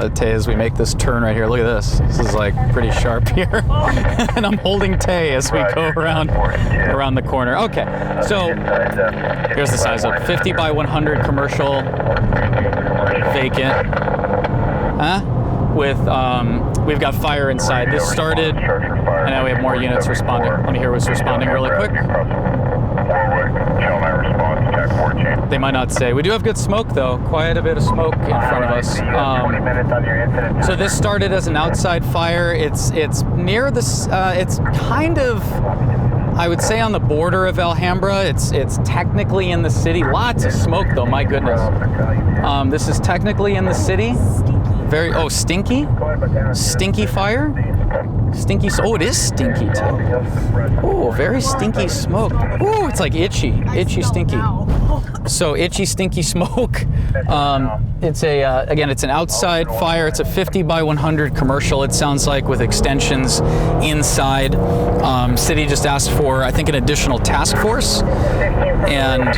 Tay, as we make this turn right here. Look at this. This is like pretty sharp here. And I'm holding Tay as we go around the corner. Okay, so here's the size of 50 by 100 commercial, vacant. With, we've got fire inside. This started, and now we have more units responding. Let me hear what's responding really quick. They might not say. We do have good smoke though, quite a bit of smoke in front of us. So this started as an outside fire. It's near this, it's kind of, I would say, on the border of Alhambra. It's technically in the city. Lots of smoke though, my goodness. This is technically in the city. Very, oh, stinky? Stinky fire? Stinky, oh, it is stinky too. Oh, very stinky smoke. Oh, it's like itchy, stinky. So itchy, stinky smoke. It's again, it's an outside fire. It's a 50 by 100 commercial, it sounds like, with extensions inside. City just asked for, I think, an additional task force. And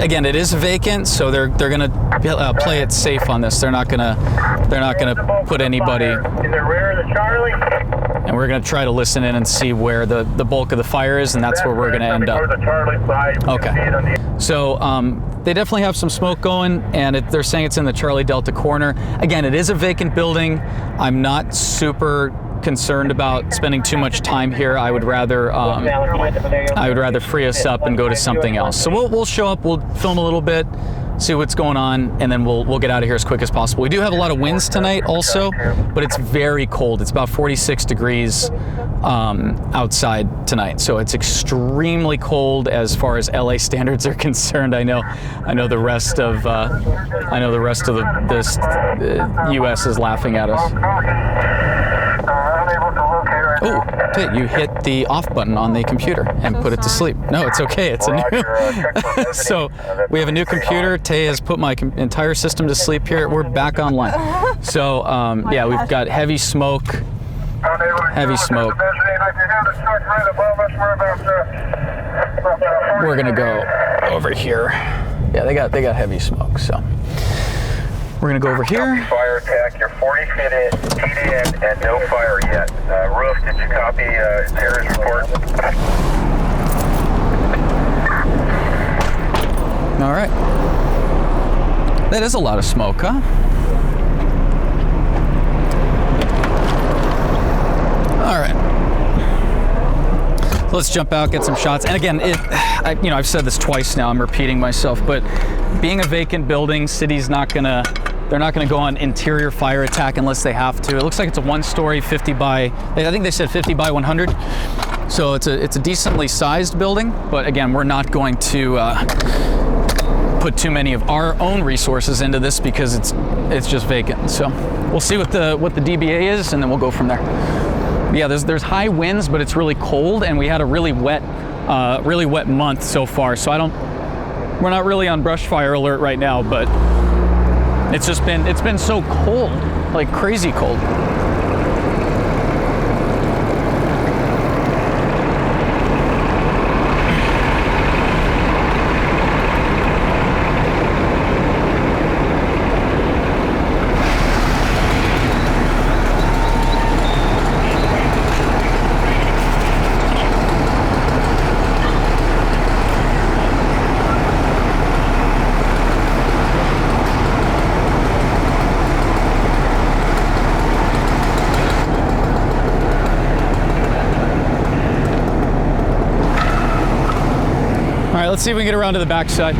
again, it is vacant, so they're gonna play it safe on this. They're not gonna put anybody. In the rear of the Charlie. And we're gonna try to listen in and see where the bulk of the fire is, and that's where we're gonna end up. Okay. So they definitely have some smoke going, and they're saying it's in the Charlie Delta corner. Again, it is a vacant building. I'm not super concerned about spending too much time here. I would rather free us up and go to something else. So we'll show up, we'll film a little bit, see what's going on, and then we'll get out of here as quick as possible. We do have a lot of winds tonight also, but it's very cold. It's about 46 degrees outside tonight, so it's extremely cold as far as LA standards are concerned. I know the rest of the U.S. is laughing at us. Oh, you hit the off button on the computer and put it to sleep. No, it's okay. It's a new. So we have a new computer. Tay has put my entire system to sleep here. We're back online. So yeah, we've got heavy smoke. Heavy smoke. We're gonna go over here. Yeah, they got heavy smoke. So we're gonna go over here. Fire attack. You're 40 feet in, and no fire yet. Roof, did you copy Terry's report? All right. That is a lot of smoke, huh? All right. Let's jump out, get some shots. And again, I've said this twice now. I'm repeating myself, but being a vacant building, city's not gonna. They're not going to go on interior fire attack unless they have to. It looks like it's a one-story 50 by, I think they said 50 by 100. So it's a decently sized building, but again, we're not going to put too many of our own resources into this because it's just vacant. So we'll see what the DBA is, and then we'll go from there. Yeah, there's high winds, but it's really cold, and we had a really wet month so far. So we're not really on brush fire alert right now, but it's been so cold, like crazy cold. All right, let's see if we can get around to the backside.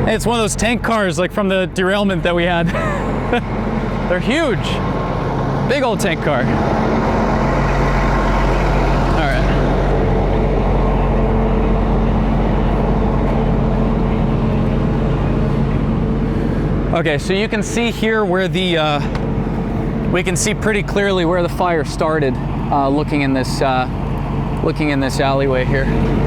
It's one of those tank cars like from the derailment that we had. They're huge. Big old tank car. All right. Okay, so you can see here where the we can see pretty clearly where the fire started, looking in this alleyway here.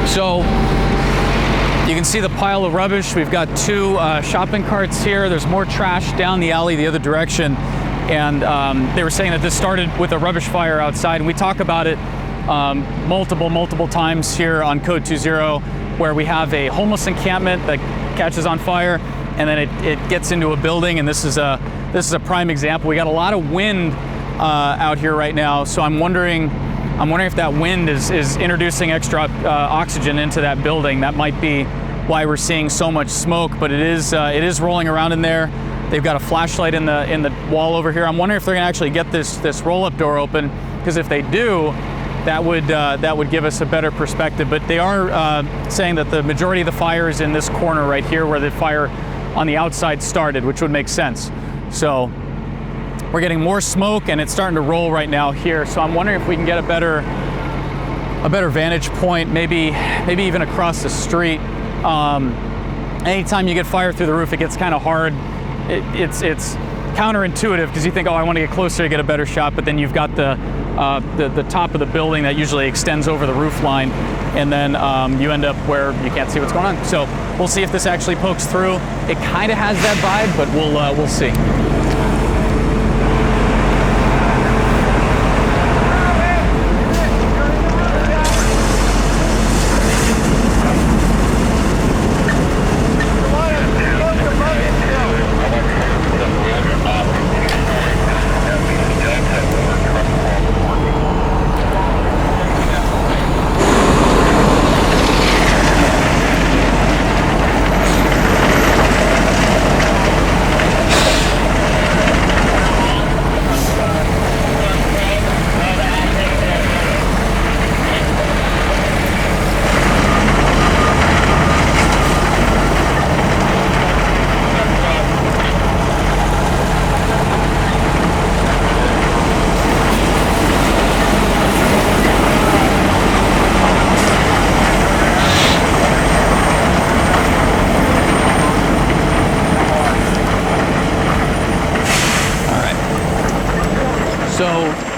So you can see the pile of rubbish. We've got two shopping carts here. There's more trash down the alley the other direction. And they were saying that this started with a rubbish fire outside. And we talk about it multiple times here on Code 2.0, where we have a homeless encampment that catches on fire, and then it gets into a building. And this is a prime example. We got a lot of wind out here right now. So I'm wondering if that wind is introducing extra oxygen into that building. That might be why we're seeing so much smoke, but it is rolling around in there. They've got a flashlight in the wall over here. I'm wondering if they're gonna actually get this roll-up door open, because if they do, that would give us a better perspective. But they are saying that the majority of the fire is in this corner right here, where the fire on the outside started, which would make sense. So we're getting more smoke, and it's starting to roll right now here. So I'm wondering if we can get a better vantage point, maybe even across the street. Anytime you get fire through the roof, it gets kind of hard. It's counterintuitive, because you think, oh, I want to get closer to get a better shot, but then you've got the top of the building that usually extends over the roof line, and then you end up where you can't see what's going on. So we'll see if this actually pokes through. It kind of has that vibe, but we'll see.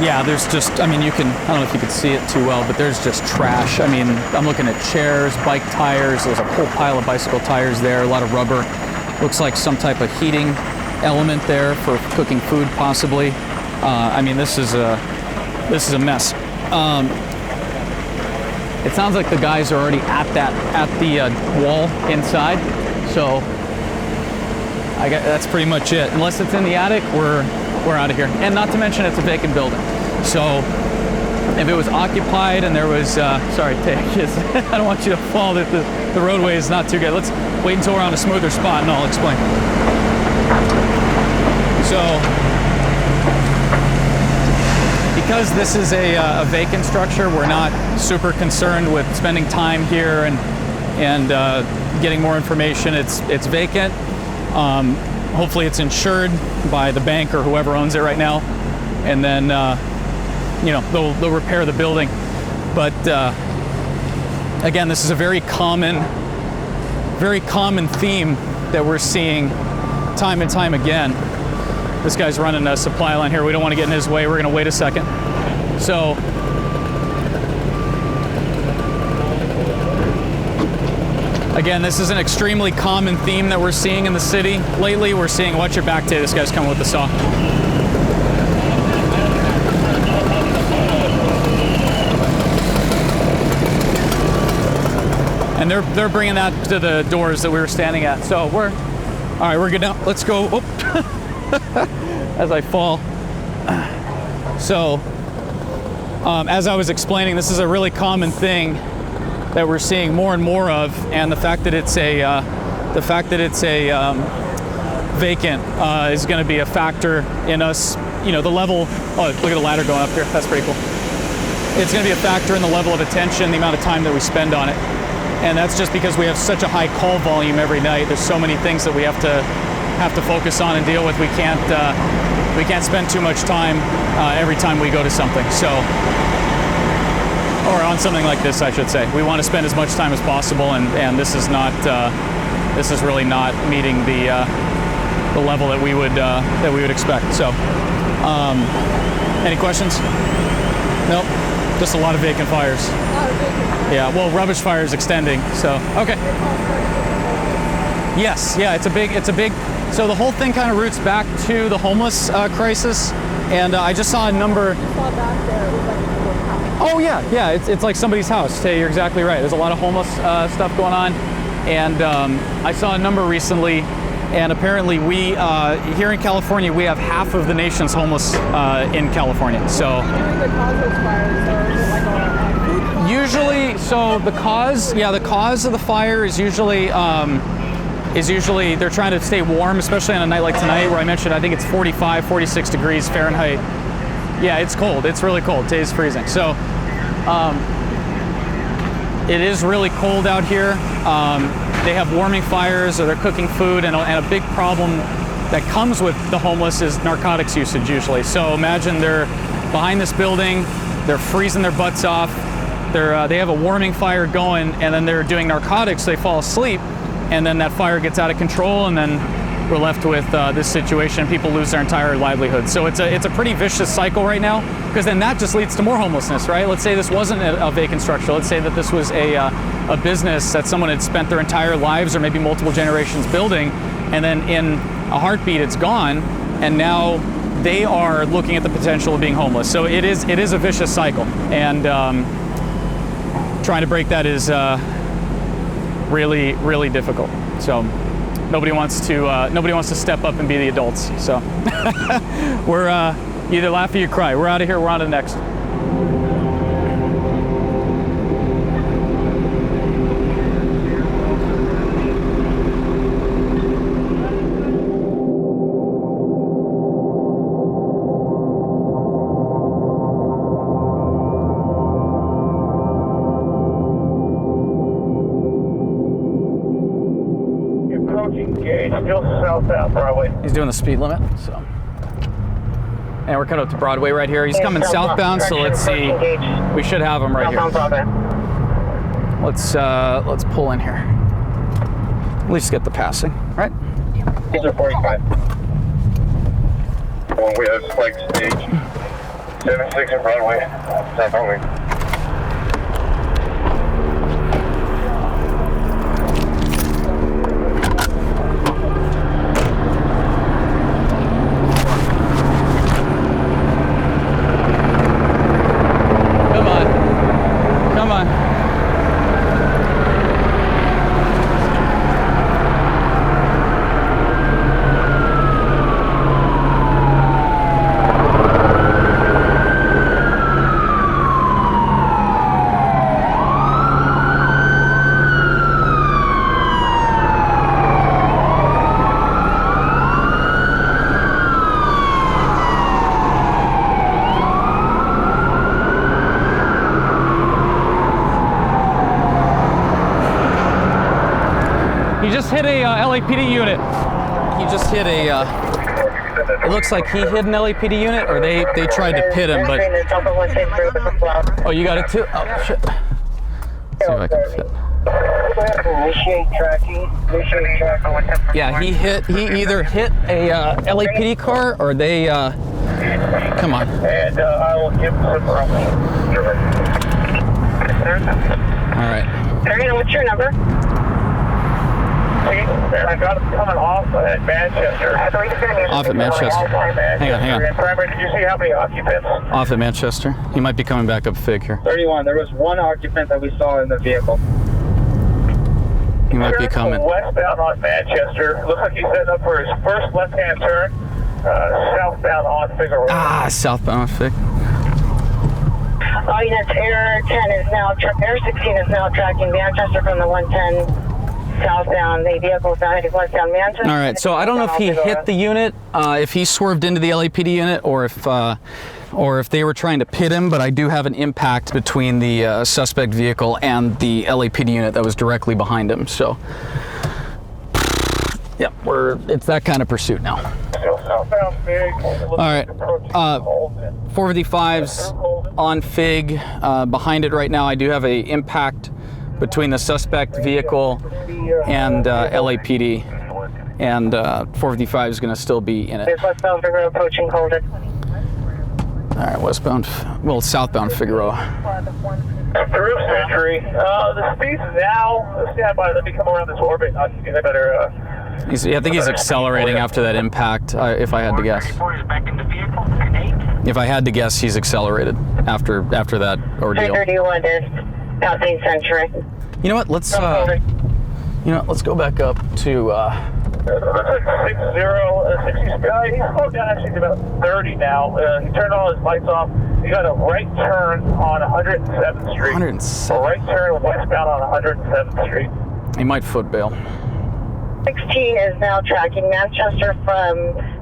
Yeah, there's just, I mean, I don't know if you could see it too well, but there's just trash. I mean, I'm looking at chairs, bike tires, there's a whole pile of bicycle tires there, a lot of rubber. Looks like some type of heating element there for cooking food, possibly. I mean, this is a mess. It sounds like the guys are already at the wall inside, so that's pretty much it. Unless it's in the attic, we're out of here. And not to mention, it's a vacant building. So if it was occupied and there was, sorry, I don't want you to fall. The roadway is not too good. Let's wait until we're on a smoother spot and I'll explain. So, because this is a vacant structure, we're not super concerned with spending time here and getting more information. It's vacant. Hopefully it's insured by the bank or whoever owns it right now, and then you know, they'll repair the building. But again, this is a very common theme that we're seeing time and time again. This guy's running a supply line here. We don't want to get in his way. We're going to wait a second. So again, this is an extremely common theme that we're seeing in the city. Lately, we're seeing, watch your back, Tay, this guy's coming with the saw. And they're bringing that to the doors that we were standing at. So all right, we're good now. Let's go. Oh. As I fall. So, as I was explaining, this is a really common thing that we're seeing more and more of, and the fact that it's a vacant is going to be a factor in us, you know, the level. Oh, look at the ladder going up here. That's pretty cool. It's going to be a factor in the level of attention, the amount of time that we spend on it. And that's just because we have such a high call volume every night. There's so many things that we have to focus on and deal with. We can't spend too much time every time we go to something. So, or on something like this, I should say. We want to spend as much time as possible, and this is not. This is really not meeting the level that we would expect. So, any questions? Nope. Just a lot of vacant fires. Yeah. Well, rubbish fires extending. So, okay. Yes. Yeah. It's a big. So the whole thing kind of roots back to the homeless crisis, and I just saw a number. Oh yeah, yeah. It's like somebody's house. Hey, you're exactly right. There's a lot of homeless stuff going on. And I saw a number recently, and apparently we, here in California, we have half of the nation's homeless in California. So usually, so the cause of the fire is usually they're trying to stay warm, especially on a night like tonight, where I mentioned I think it's 45, 46 degrees Fahrenheit. Yeah, it's cold. It's really cold. Today's freezing. So it is really cold out here. They have warming fires, or they're cooking food, and a big problem that comes with the homeless is narcotics usage usually. So imagine they're behind this building, they're freezing their butts off, they have a warming fire going, and then they're doing narcotics, they fall asleep, and then that fire gets out of control, and then we're left with this situation. People lose their entire livelihood. So it's a pretty vicious cycle right now, because then that just leads to more homelessness, right? Let's say this wasn't a vacant structure. Let's say that this was a business that someone had spent their entire lives or maybe multiple generations building, and then in a heartbeat it's gone, and now they are looking at the potential of being homeless. So it is a vicious cycle, and trying to break that is really, really difficult. So nobody wants to step up and be the adults. So we're either laugh or you cry. We're out of here. We're on to the next. Still southbound Broadway. He's doing the speed limit, so. And we're coming up to Broadway right here. He's coming southbound, so let's see. We should have him right here. Let's pull in here. At least get the passing, right? These are 45. Well, we have Spike Stage. 76 in Broadway. South only. He just hit a LAPD unit. He just hit a, it looks like he hit an LAPD unit, or they tried to pit him, but... Oh, you got it too? Oh, shit. Let's see if I can fit. Initiate tracking. Yeah, he either hit a LAPD car, or they, come on. And I will give some room. All right. Ariana, what's your number? I got him coming off at Manchester. Off at Manchester. Hang on. Did you see how many occupants? Off at Manchester. He might be coming back up Fig here. 31. There was one occupant that we saw in the vehicle. He might be coming. Westbound on Manchester. Looks like he's setting up for his first left-hand turn. Southbound on Figure. Southbound on Fig. Air 10 is now, Air 16 is now tracking Manchester from the 110 southbound. The vehicle is now heading westbound Manchester. All right, so I don't know if he hit the unit, if he swerved into the LAPD unit, or if they were trying to pit him, but I do have an impact between the suspect vehicle and the LAPD unit that was directly behind him, so. Yep, it's that kind of pursuit now. All right, 455's on FIG. Behind it right now, I do have a impact between the suspect vehicle and LAPD, and 455 is going to still be in it. There's westbound Figueroa approaching, hold it. All right, westbound, well, southbound Figueroa. Through Century. The speed's now, stand by, let me come around this orbit. I can get a better. I think he's accelerating after that impact, if I had to guess. If I had to guess, he's accelerated after that ordeal. 331 is Southeast Century. You know what? Let's let's go back up to. Looks like 60 Sky. He's slowed down actually to about 30 now. He turned all his lights off. He got a right turn on 107th Street. 107th. A right turn westbound on 107th Street. He might foot bail. 16 is now tracking Manchester from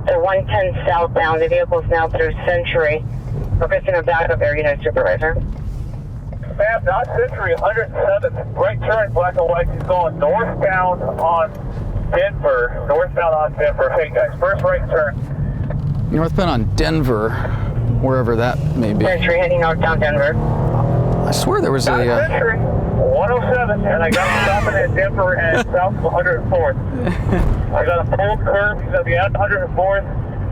the 110 southbound. The vehicle is now through Century. Requesting a backup area unit supervisor. Ma'am, not Century, 107th. Right turn, black and white. He's going northbound on Denver. Northbound on Denver. Hey guys, first right turn. Northbound on Denver, wherever that may be. Century heading northbound Denver. I swear there was Not a. Century, 107, and I got him stopping at Denver and south of 104th. I got a full curve. He's going to be at 104th.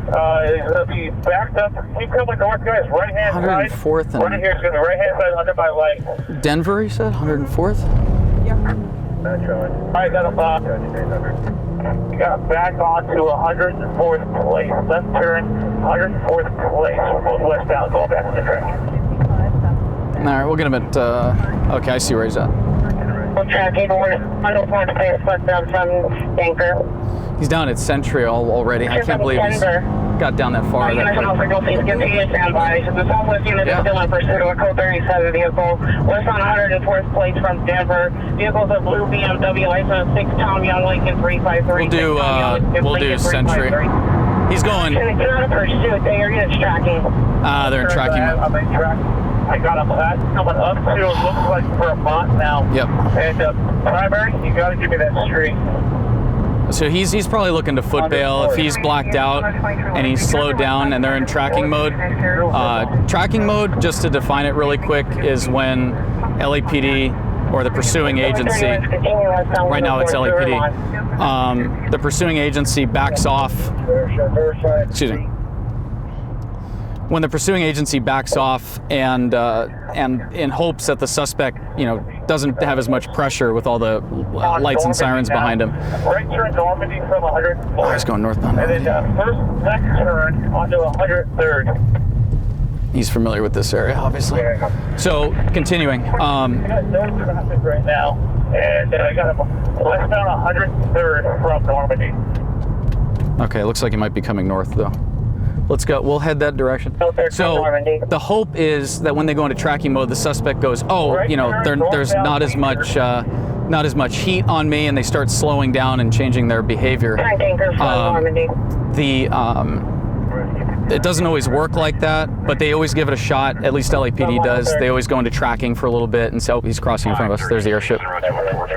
He's going to be backed up. Keep coming north, guys. Right hand side. 104th and. Right here is going to be right hand side under my leg. Denver, you said? 104th? I got him he got back onto 104th place. Left turn, 104th place. We're both westbound, going back to the track. All right, we'll get him at. Okay, I see where he's at. We'll track 104th place westbound from Denver. He's down at Century already. I can't believe he's got down that far. Unit please continue to stand by. The Southwest unit is still in pursuit of a code 37 vehicle. West on 104th place from Denver. Vehicles a blue BMW license 6 Tom Young Lincoln 353. We'll do Century. He's going. It's not a pursuit. They are units tracking. They're in tracking mode. I'm in track. I got him coming up to, it looks like Vermont now. Yep. And primary, you got to give me that street. So he's probably looking to foot bail if he's blacked out and he's slowed down and they're in tracking mode. Tracking mode, just to define it really quick, is when LAPD or the pursuing agency, right now it's LAPD, the pursuing agency backs off, excuse me, when the pursuing agency backs off and in hopes that the suspect, doesn't have as much pressure with all the lights and sirens behind him. Right turn Normandy from 104th. Oh, he's going northbound. And then first left turn onto 103rd. He's familiar with this area, obviously. So, continuing. I got no traffic right now, and I got him westbound 103rd from Normandy. Okay, looks like he might be coming north, though. Let's go. We'll head that direction. So the hope is that when they go into tracking mode, the suspect goes, there's not as much heat on me, and they start slowing down and changing their behavior. It doesn't always work like that, but they always give it a shot. At least LAPD does. They always go into tracking for a little bit and say, oh, he's crossing in front of us. There's the airship.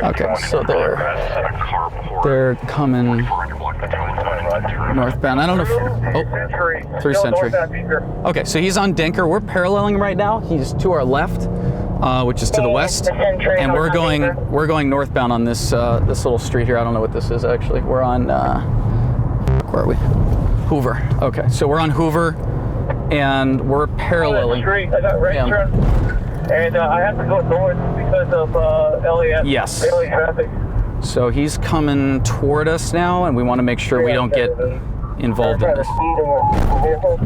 Okay, so they're coming northbound. I don't know if, through Century. Okay, so he's on Denker. We're paralleling right now. He's to our left, which is to the west, and we're going northbound on this this little street here. I don't know what this is actually. We're on where are we? Hoover. Okay, so we're on Hoover, and we're paralleling. I got right turn, and I have to go north because of LAS. Yes. Daily traffic. So he's coming toward us now, and we want to make sure we don't get involved in this.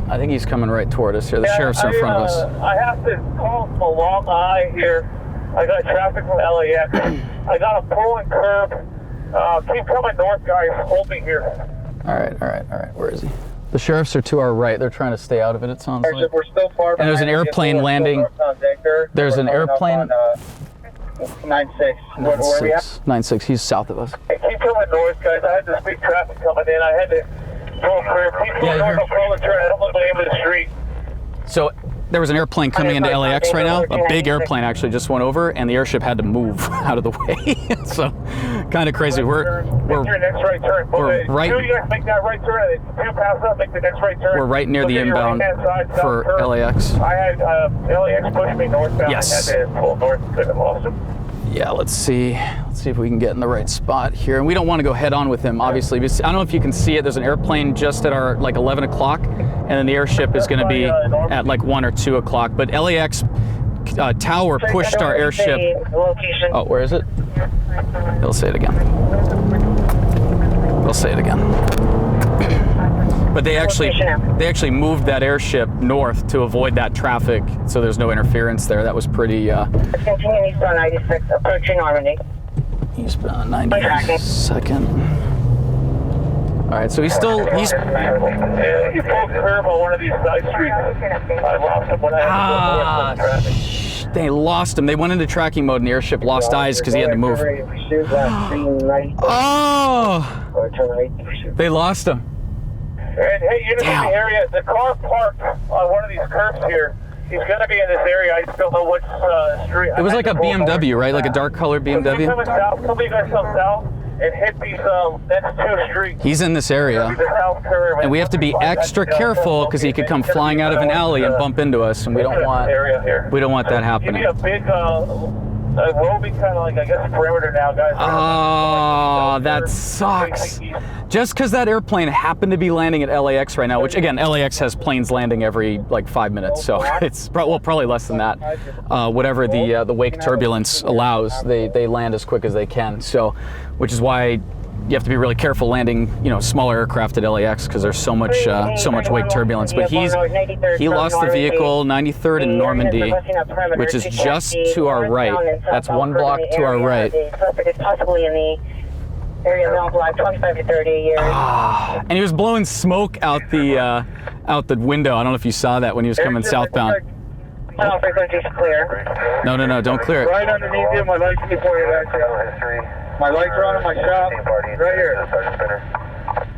I think he's coming right toward us here. The sheriffs are in front of us. I have to call from a long eye here. I got traffic from LAX. I got a pull and curb. Keep coming north, guys. Hold me here. All right. Where is he? The sheriffs are to our right. They're trying to stay out of it, it sounds like. We're still far and there's an airplane landing. There's an airplane. 9-6. Where are we at? 9-6. He's south of us. Hey, keep coming north, guys. I had this big traffic coming in. I had to pull clear. Keep going north. I'll call the turn. I don't know the name of the street. So there was an airplane coming into LAX right now. A big airplane actually just went over, and the airship had to move out of the way. So kind of crazy. We're your next right turn. We're right. Two, you guys make that right turn. Two pass up, make the next right turn. We're right near the inbound for LAX. I had LAX push me northbound. Yes. I had to pull north and couldn't have lost him. Yeah, let's see if we can get in the right spot here. And we don't want to go head on with him, obviously. I don't know if you can see it. There's an airplane just at our like 11 o'clock, and then the airship is going to be at like 1 or 2 o'clock. But LAX tower pushed our airship. Oh, where is it? He'll say it again. They'll say it again. But they actually moved that airship north to avoid that traffic, so there's no interference there. That was pretty. Continue eastbound 96, approaching Normandy. Eastbound 92nd. All right, so he's. You pulled curve on one of these side streets. I lost him when I had to go north in traffic. They lost him. They went into tracking mode, and the airship lost eyes because he had to move. Oh! They lost him. And hey, you know the area, the car parked on one of these curves here. He's going to be in this area. I just don't know which street. It was like a BMW, right? Like a dark colored BMW? Coming south, some of you guys come south and hit these next two streets. He's in this area. And we have to be extra careful because he could come flying out of an alley and bump into us, and we don't want that happening. Give me a big roving kind of like, I guess, perimeter now, guys. Oh, that sucks. Just because that airplane happened to be landing at LAX right now, which again, LAX has planes landing every like 5 minutes, so it's probably less than that. Whatever the wake turbulence allows, they land as quick as they can. So, which is why you have to be really careful landing, smaller aircraft at LAX because there's so much wake turbulence. But he lost the vehicle, 93rd in Normandy, which is just to our right. That's 1 block to our right. Possibly in the area of block 25 to 30 years. And he was blowing smoke out the window. I don't know if you saw that when he was coming southbound. All frequencies clear. No, don't clear it. Right underneath you, my lights before you back here. My lights are on in my shop. Right here.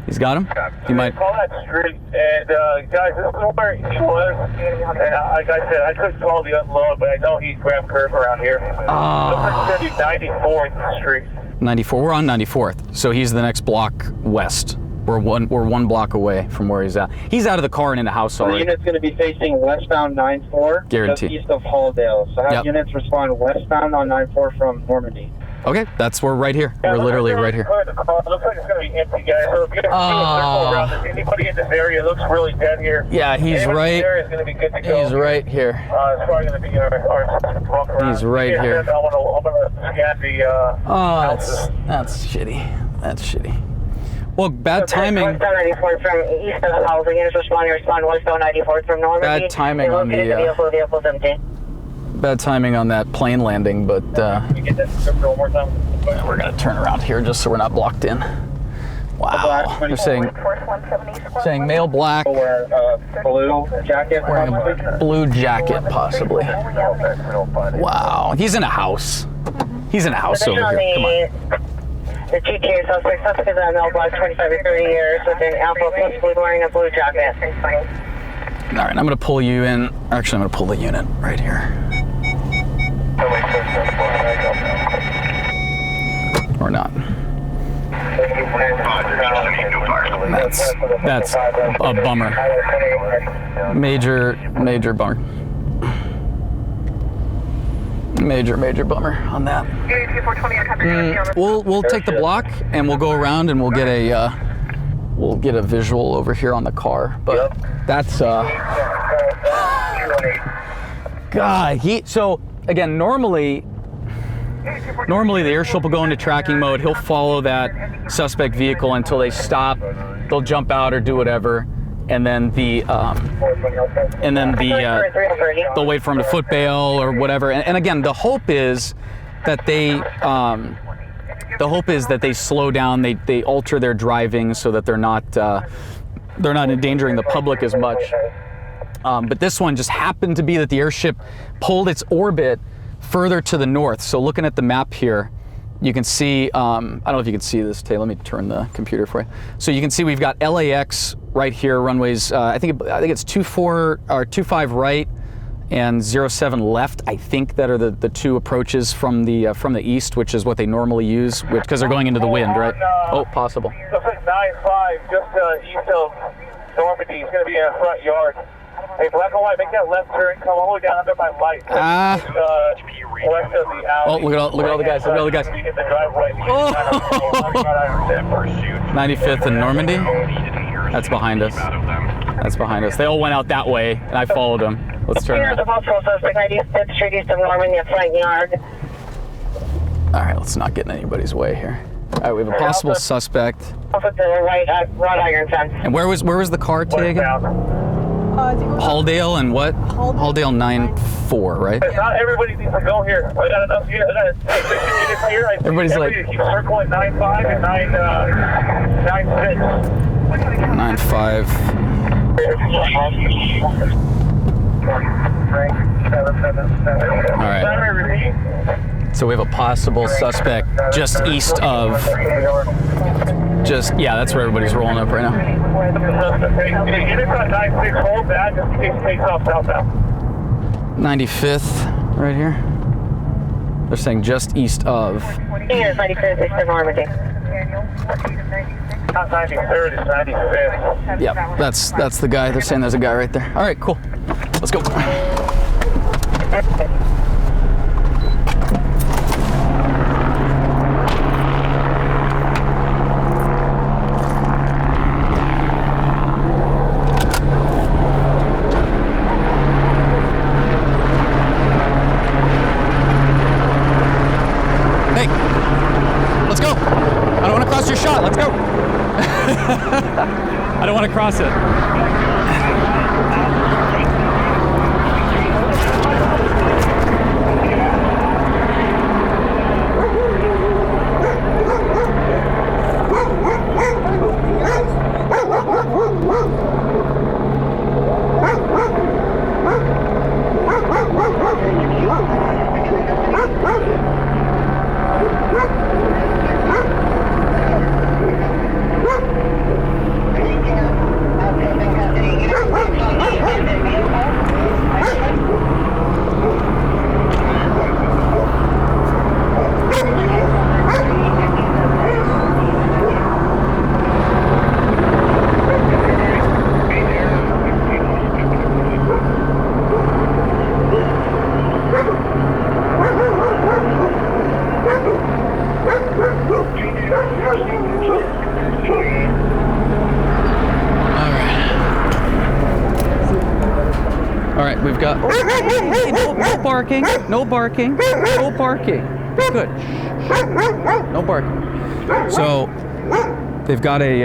He's got him? He might. Call that street, and guys, this is where he was. And like I said, I couldn't call the unload, but I know he grabbed curve around here. Looks like 94th Street. 94. We're on 94th, so he's the next block west. We're one block away from where he's at. He's out of the car and in the house already. The unit's going to be facing westbound 94, Guaranteed. just east of Halldale. So have units respond westbound on 94 from Normandy. Okay, we're right here. We're literally right here. It looks like it's going to be empty, guys. So if you do a circle around this, anybody in this area looks really dead here. Yeah, he's right. This area is going to be good to go. He's right here. It's probably going to be our walk around. He's right here. I'm going to scan the houses. That's shitty. That's shitty. Well, bad timing. Westbound 94 from east of the house. Units respond westbound 94 from Normandy. Bad timing on the vehicle's empty. Bad timing on that plane landing, but Can you get that script one more time? we're gonna turn around here just so we're not blocked in. Wow. They're saying male black, Wear blue jacket. wearing a blue jacket possibly. Wow. He's in a house. He's in a house over here. Come on. The GTA suspect is on male black 25 to 30 years with an alpha plus blue wearing a blue jacket. All right, I'm gonna pull you in. Actually, I'm gonna pull the unit right here. Or not. That's a bummer. Major bummer. Major bummer on that. We'll take the block and we'll go around and we'll get a visual over here on the car. But that's God. So again, normally the airship will go into tracking mode. He'll follow that suspect vehicle until they stop. They'll jump out or do whatever, and then they'll wait for him to foot bail or whatever. And again, the hope is that they slow down. They alter their driving so that they're not endangering the public as much. But this one just happened to be that the airship pulled its orbit further to the north. So looking at the map here, you can see, I don't know if you can see this, Tay, let me turn the computer for you. So you can see we've got LAX right here, runways, I think it's 24 or 25 right and 07 left, I think, that are the two approaches from the east, which is what they normally use, because they're going into the wind, right? Oh, possible. Looks like 9-5, just east of Normandy. It's going to be in a front yard. Hey, black and white, make that left turn, come all the way down under my light. West of the alley. Oh, look at all the guys, look at all the guys. You get the driveway. Oh. 95th and Normandy? That's behind us. That's behind us. They all went out that way, and I followed them. Let's turn around. The possible suspect, 95th Street east of Normandy, front yard. All right, let's not get in anybody's way here. All right, we have a possible suspect. Off of the right, wrought iron fence. And where was the car, Tay, again? Halldale and what? Halldale 9-4, right? Not everybody needs to go here. I got enough here. Everybody's like keep circling 9-5 and 9-6. 9-5. All right. So we have a possible suspect just east of. Yeah, that's where everybody's rolling up right now. Units on 9-6, hold that just in case it takes off southbound. 95th, right here. They're saying just east of. Here's 95th east of Normandy. Not 93rd, it's 95th. Yep, that's the guy. They're saying there's a guy right there. All right, cool. Let's go. Hey, let's go. I don't want to cross your shot. Let's go. I don't want to cross it. All right, we've got. Hey, no barking. No barking. No barking. Good. No barking. So they've got a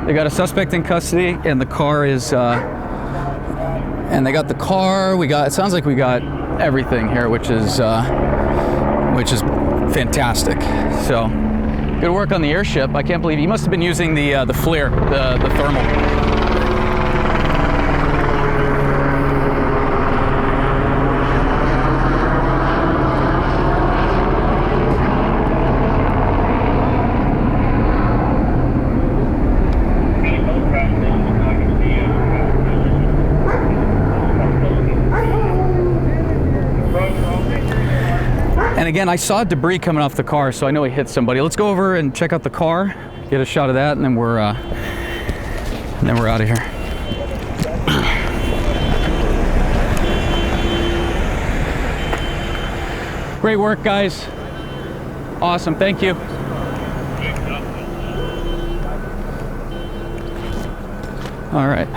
they got a suspect in custody, and the car is. And they got the car. It sounds like we got everything here, which is fantastic. So good work on the airship. I can't believe he must have been using the FLIR, the thermal. And again, I saw debris coming off the car, so I know he hit somebody. Let's go over and check out the car, get a shot of that, and then we're out of here. Great work, guys. Awesome, thank you. All right,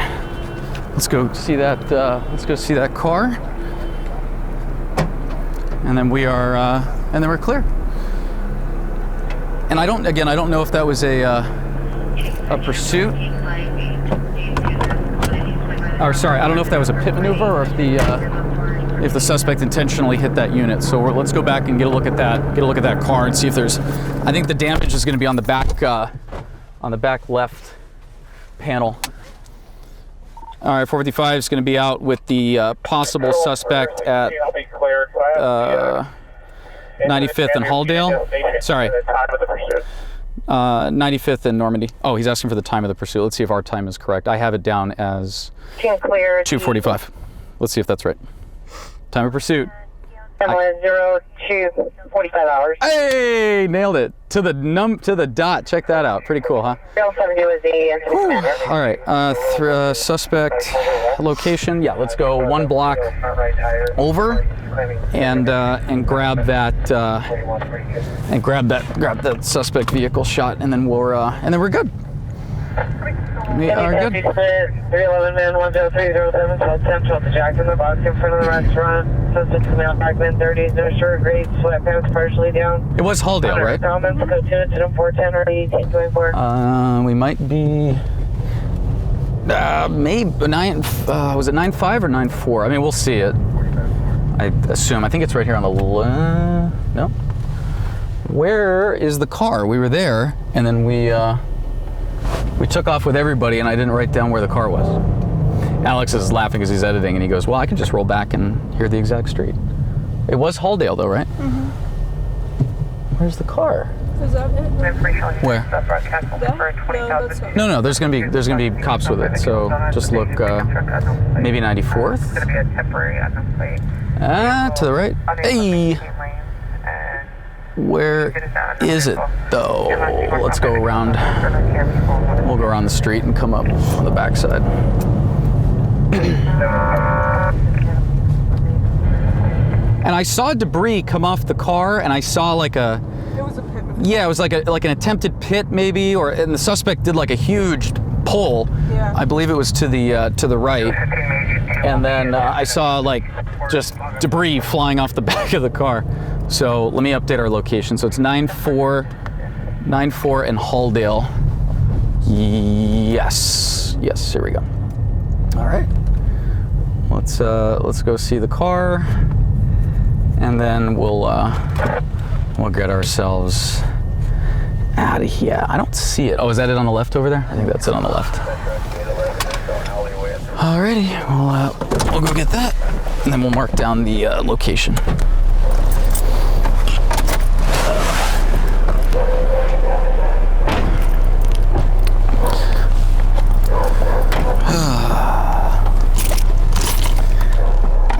let's go see that. Let's go see that car. And then we're clear. And I don't know if that was a pursuit. Or sorry, I don't know if that was a pit maneuver or if the suspect intentionally hit that unit. So let's go back and get a look at that car and see if there's. I think the damage is going to be on the back left panel. All right, 455 is going to be out with the possible suspect at. I'll be clear. 95th and Halldale. Sorry. 95th and Normandy. Oh, he's asking for the time of the pursuit. Let's see if our time is correct. I have it down as 2:45. Let's see if that's right. Time of pursuit. 02:45 hours. Hey, nailed it to the dot. Check that out. Pretty cool, huh? All right. Suspect location. Yeah, let's go 1 block over and grab that suspect vehicle shot, and then we're good. We are good. 311 man 10307 12 Central to Jackson, the box in front of the restaurant. Suspect male, back men 30s, no shirt, grades, sweatpants partially down. It was Halldale, right? Comments, code 2 incident 410 or 1824. We might be maybe was it 9.5 or 9.4? I mean, we'll see it. I assume. I think it's right here on the no. Where is the car? We were there, and then we took off with everybody, and I didn't write down where the car was. Alex is laughing as he's editing, and he goes, well, I can just roll back and hear the exact street. It was Halldale, though, right? Mm-hmm. Where's the car? Is that it? Where? No, there's gonna be cops with it, so just look, maybe 94th? To the right. Hey! Where is it, though? Let's go around. We'll go around the street and come up on the backside. And I saw debris come off the car, and I saw like a... It was a pit. Yeah, it was like an attempted pit, maybe, and the suspect did like a huge pull. Yeah. I believe it was to the right. And then I saw like just debris flying off the back of the car. So let me update our location. So it's 94 in Halldale. Yes, here we go. All right. Let's go see the car, and then we'll get ourselves out of here. I don't see it. Oh, is that it on the left over there? I think that's it on the left. Alrighty, we'll go get that, and then we'll mark down the location.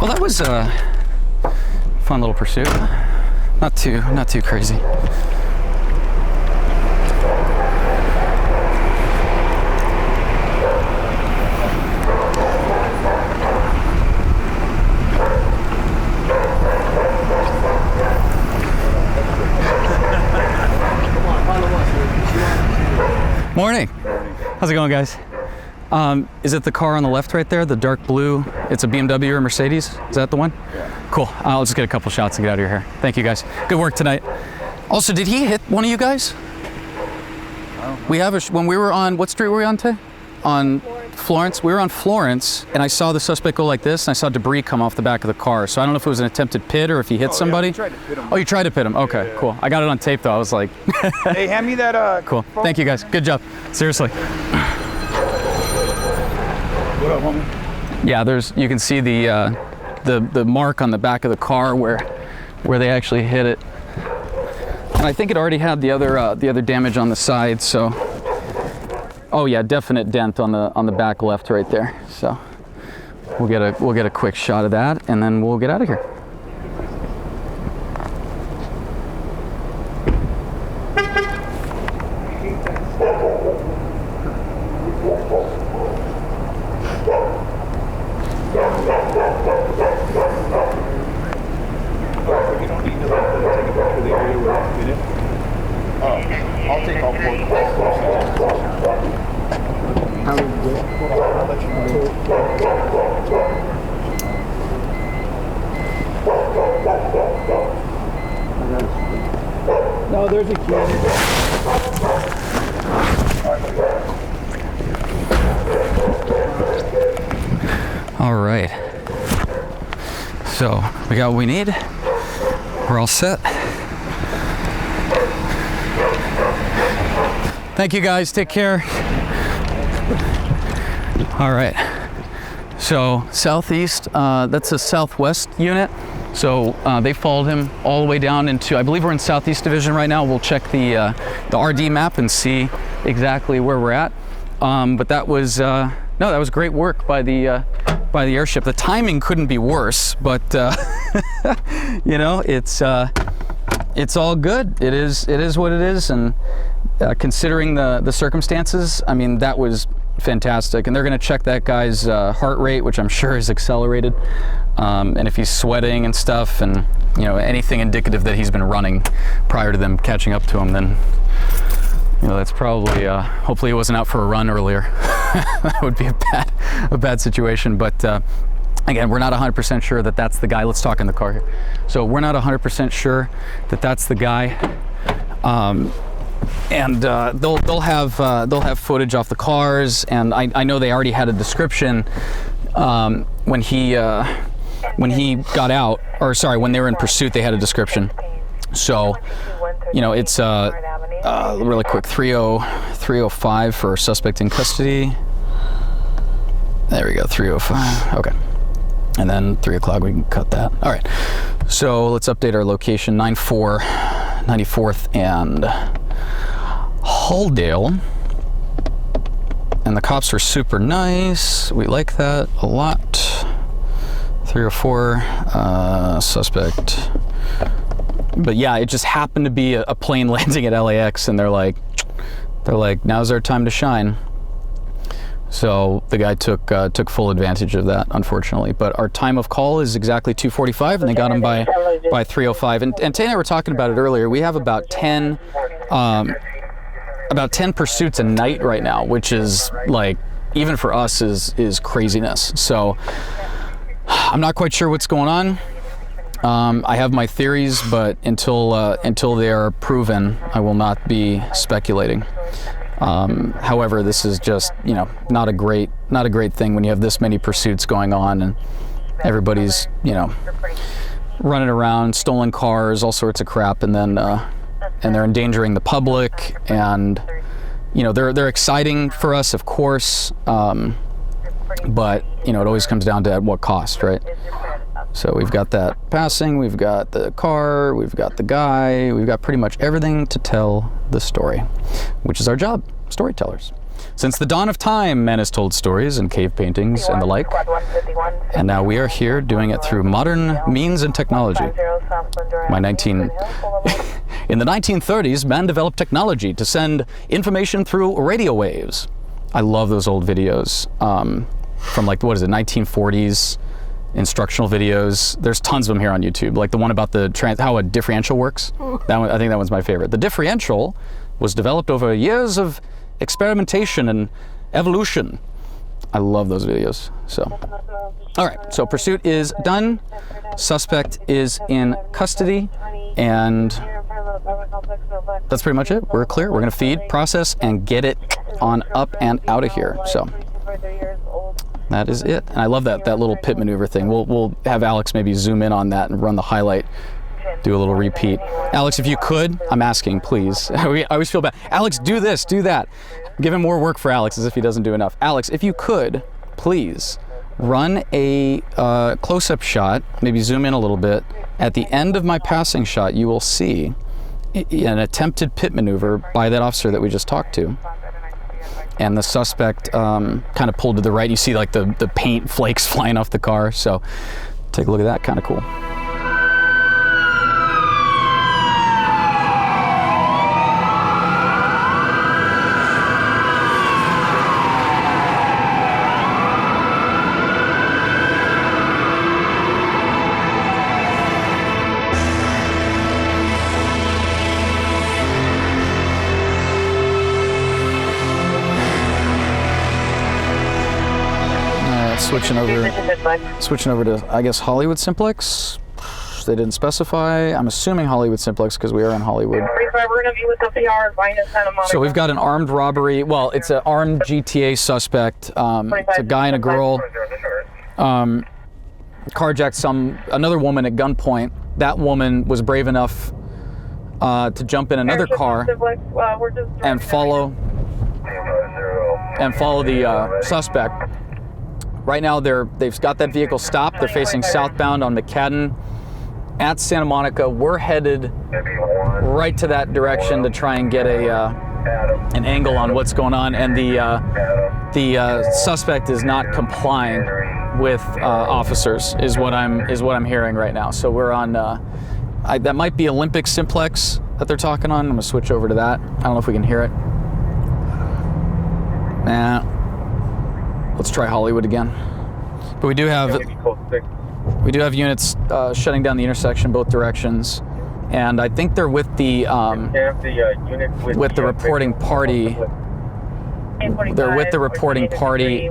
Well, that was a fun little pursuit. Not too crazy. Morning. How's it going, guys? Is it the car on the left right there, the dark blue? It's a BMW or Mercedes? Is that the one? Yeah. Cool. I'll just get a couple shots and get out of your hair. Thank you, guys. Good work tonight. Also, did he hit one of you guys? We have when we were on, what street were we on today? On Florence. We were on Florence, and I saw the suspect go like this, and I saw debris come off the back of the car. So I don't know if it was an attempted pit or if he hit somebody. Yeah, tried to pit him. Oh, you tried to pit him? Okay, yeah. Cool. I got it on tape, though. I was like... Hey, hand me that... Cool. Thank you, guys. Good job. Seriously. What up, homie? Yeah, you can see the mark on the back of the car where they actually hit it, and I think it already had the other damage on the side. So, oh yeah, definite dent on the back left right there. So we'll get a quick shot of that, and then we'll get out of here. I'll take all 4 No, there's a key. All right. So we got what we need. We're all set. Thank you, guys. Take care. All right. So southeast, that's a southwest unit. So they followed him all the way down into, I believe we're in Southeast Division right now. We'll check the RD map and see exactly where we're at. But that was, no, that was great work by the airship. The timing couldn't be worse, but you know, it's all good. It is what it is, and considering the circumstances, I mean, that was fantastic. And they're going to check that guy's heart rate, which I'm sure is accelerated, and if he's sweating and stuff, and you know, anything indicative that he's been running prior to them catching up to him, then you know, that's probably hopefully he wasn't out for a run earlier. That would be a bad situation. But again, we're not 100% sure that that's the guy. Let's talk in the car here. So we're not 100% sure that that's the guy. And they'll have footage off the cars, and I know they already had a description when he got out, or sorry, when they were in pursuit, they had a description. So you know, it's really quick, 305 for suspect in custody. There we go, 305. Okay. And then 3 o'clock, we can cut that. All right. So let's update our location, 94, 94th and Halldale. And the cops are super nice. We like that a lot. 304, suspect. But yeah, it just happened to be a plane landing at LAX, and they're like, now's our time to shine. So the guy took full advantage of that, unfortunately. But our time of call is exactly 2:45, and they got him by 3:05. And Tay and I were talking about it earlier. We have about 10 pursuits a night right now, which is like, even for us, is craziness. So I'm not quite sure what's going on. I have my theories, but until they are proven, I will not be speculating. However, this is just, you know, not a great thing when you have this many pursuits going on and everybody's, you know, running around, stolen cars, all sorts of crap, and then and they're endangering the public, and you know, they're exciting for us, of course, but you know, it always comes down to at what cost, right? So we've got that passing, we've got the car, we've got the guy, we've got pretty much everything to tell the story, which is our job, storytellers. Since the dawn of time, man has told stories and cave paintings and the like, and now we are here doing it through modern means and technology. In the 1930s, man developed technology to send information through radio waves. I love those old videos from, like, what is it, 1940s instructional videos. There's tons of them here on YouTube, like the one about how a differential works. That one, I think that one's my favorite. The differential was developed over years of experimentation and evolution. I love those videos. So, all right, so pursuit is done. Suspect is in custody, and that's pretty much it. We're clear. We're gonna feed, process, and get it on up and out of here. So that is it. And I love that little pit maneuver thing. We'll have Alex maybe zoom in on that and run the highlight, do a little repeat. Alex, if you could, I'm asking, please. I always feel bad. Alex, do this, do that. Give him more work for Alex, as if he doesn't do enough. Alex, if you could, please run a close-up shot, maybe zoom in a little bit. At the end of my passing shot, you will see an attempted pit maneuver by that officer that we just talked to. And the suspect kind of pulled to the right. You see like the paint flakes flying off the car. So take a look at that, kind of cool. Switching over to, I guess, Hollywood Simplex. They didn't specify. I'm assuming Hollywood Simplex because we are in Hollywood. So we've got an armed robbery. Well, it's an armed GTA suspect. It's a guy and a girl. Carjacked another woman at gunpoint. That woman was brave enough to jump in another car and follow the suspect. Right now, they've got that vehicle stopped. They're facing southbound on McCadden at Santa Monica. We're headed right to that direction to try and get an angle on what's going on, and the suspect is not complying with officers, is what I'm hearing right now. So we're on. That might be Olympic Simplex that they're talking on. I'm gonna switch over to that. I don't know if we can hear it. Nah. Let's try Hollywood again. But we do have units shutting down the intersection both directions, and I think they're with the reporting party. They're with the reporting party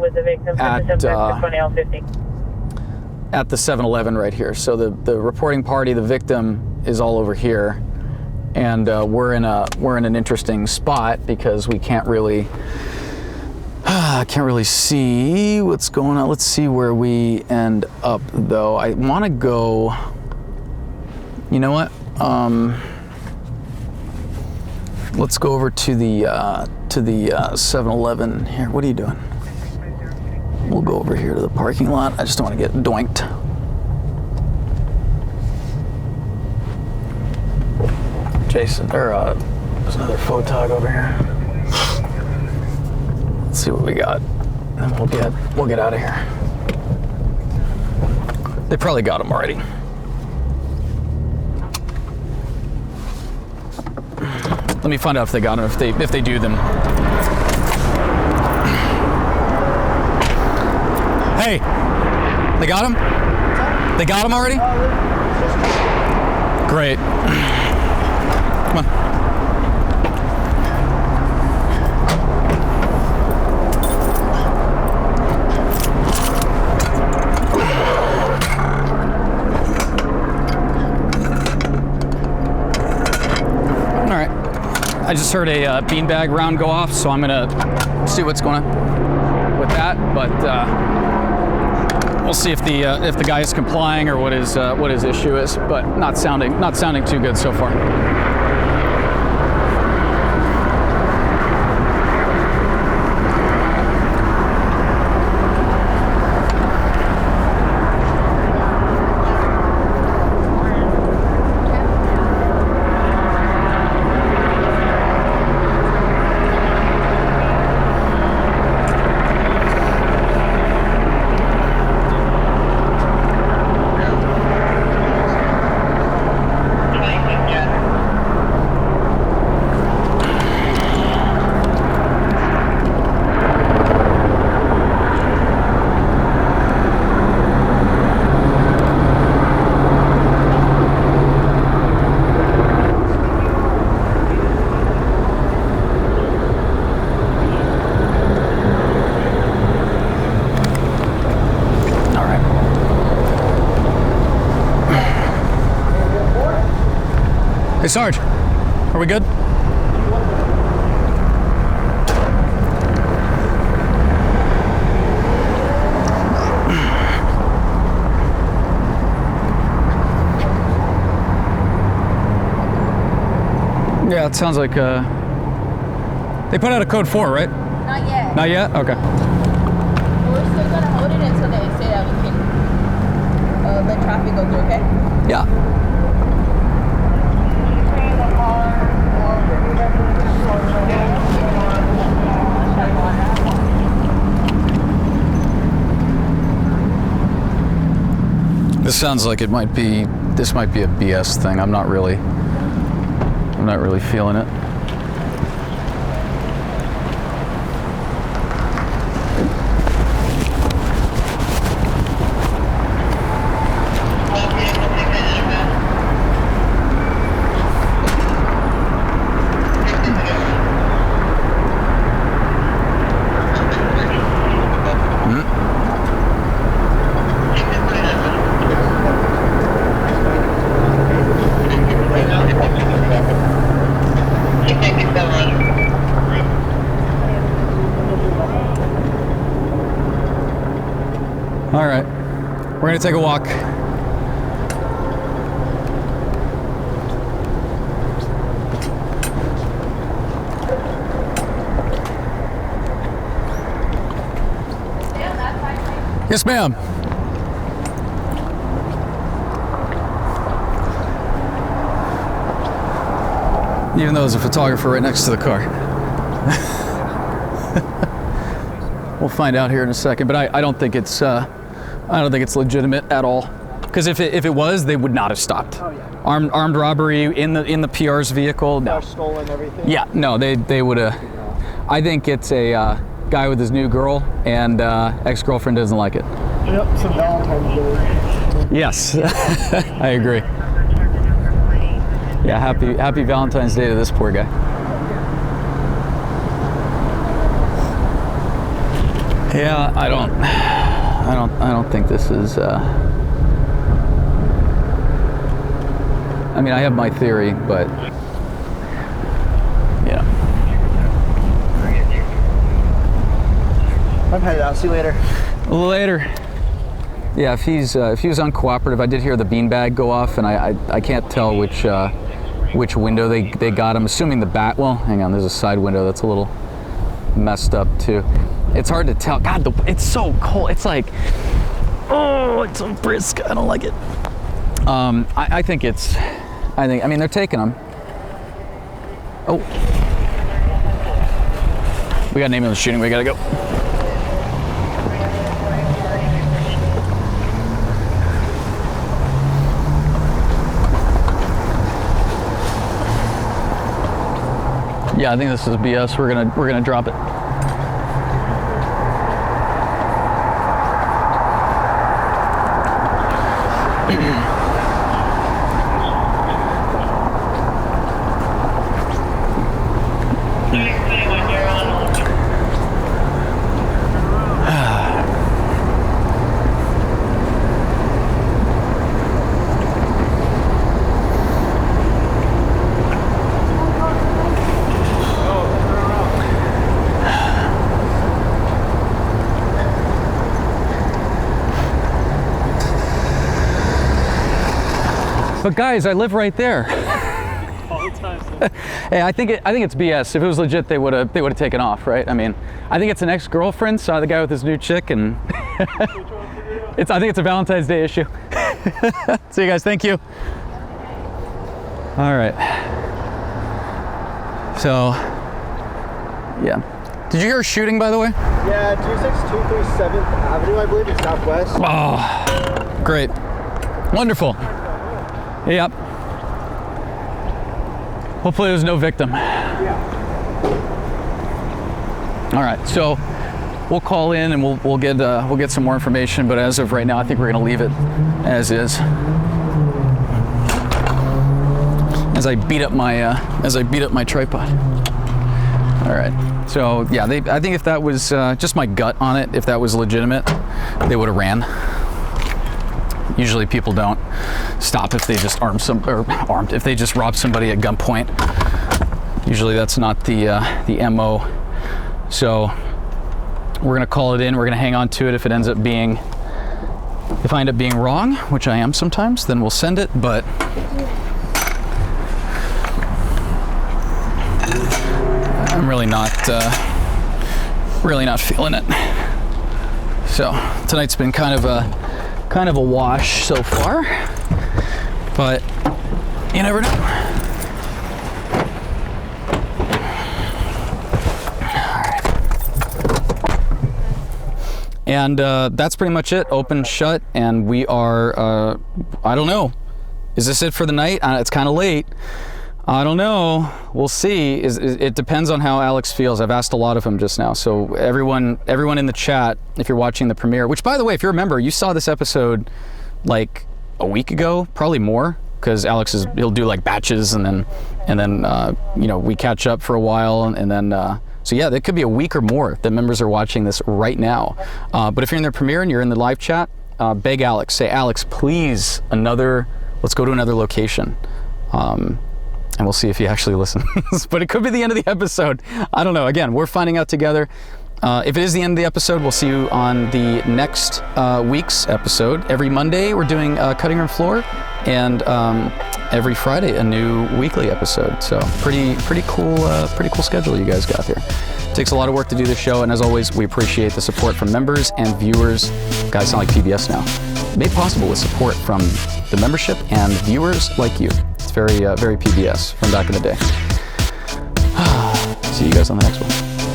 at the 7-Eleven right here. So the reporting party, the victim, is all over here, and we're in an interesting spot because we can't really see what's going on. Let's see where we end up, though. I want to go. You know what? Let's go over to the 7-Eleven here. What are you doing? We'll go over here to the parking lot. I just don't want to get doinked. Jason, there's another photog over here. Let's see what we got, and we'll get out of here. They probably got them already. Let me find out if they got them. If they do them. Hey, they got him? They got him already? Great. Come on. I just heard a beanbag round go off, so I'm gonna see what's going on with that. But we'll see if the guy is complying or what his issue is. But not sounding too good so far. Hey, Sarge, are we good? Yeah, it sounds like they put out a code 4, right? Not yet. Not yet? Okay. We're still gonna hold it until they say that we can let traffic go through, okay? Yeah. This sounds like this might be a BS thing. I'm not really feeling it. All right, we're gonna take a walk. Yes, ma'am. Even though there's a photographer right next to the car. We'll find out here in a second, but I don't think it's legitimate at all. Because if it was, they would not have stopped. Oh, yeah. Armed robbery in the PR's vehicle. No. Stolen everything. Yeah, no, they would have. I think it's a guy with his new girl, and ex-girlfriend doesn't like it. Yep, some Valentine's Day. Yes, I agree. Yeah, happy Valentine's Day to this poor guy. Yeah, I don't think this is. I mean, I have my theory, but yeah. I'm headed out. See you later. Later. Yeah, if he was uncooperative, I did hear the beanbag go off, and I can't tell which window they got. I'm assuming the back. Well, hang on. There's a side window that's a little messed up too. It's hard to tell. God, it's so cold. It's like, oh, it's so brisk. I don't like it. I mean, they're taking them. Oh. We got an ambulance shooting. We gotta go. Yeah, I think this is BS. We're gonna drop it. But guys, I live right there. Hey, I think it's BS. If it was legit, they would have taken off, right? I mean, I think it's an ex-girlfriend, saw the guy with his new chick, and I think it's a Valentine's Day issue. See you guys. Thank you. All right. So, yeah. Did you hear a shooting, by the way? Yeah, 26237th Avenue, I believe, in Southwest. Oh, great. Wonderful. Yep. Hopefully there's no victim. Yeah. All right, so we'll call in and we'll get some more information. But as of right now, I think we're gonna leave it as is. As I beat up my tripod. All right. So yeah, I think if that was just my gut on it, if that was legitimate, they would have ran. Usually people don't stop if they just if they just rob somebody at gunpoint. Usually that's not the MO. So we're gonna call it in. We're gonna hang on to it. If I end up being wrong, which I am sometimes, then we'll send it. But I'm really not feeling it. So tonight's been kind of a wash so far, but you never know. All right. And that's pretty much it. Open, shut, and we are, I don't know. Is this it for the night? It's kind of late. I don't know. We'll see. It depends on how Alex feels. I've asked a lot of them just now. So everyone in the chat, if you're watching the premiere, which by the way, if you remember, you saw this episode like a week ago, probably more, because Alex he'll do like batches and then you know, we catch up for a while and then so yeah, it could be a week or more that members are watching this right now. But if you're in the premiere and you're in the live chat, beg Alex, say, Alex, please, let's go to another location. And we'll see if he actually listens. But it could be the end of the episode. I don't know. Again, we're finding out together. If it is the end of the episode, we'll see you on the next week's episode. Every Monday, we're doing Cutting Room Floor, and every Friday, a new weekly episode. So pretty cool schedule you guys got here. It takes a lot of work to do this show, and as always, we appreciate the support from members and viewers. Guys sound like PBS now. Made possible with support from the membership and viewers like you. It's very PBS from back in the day. See you guys on the next one.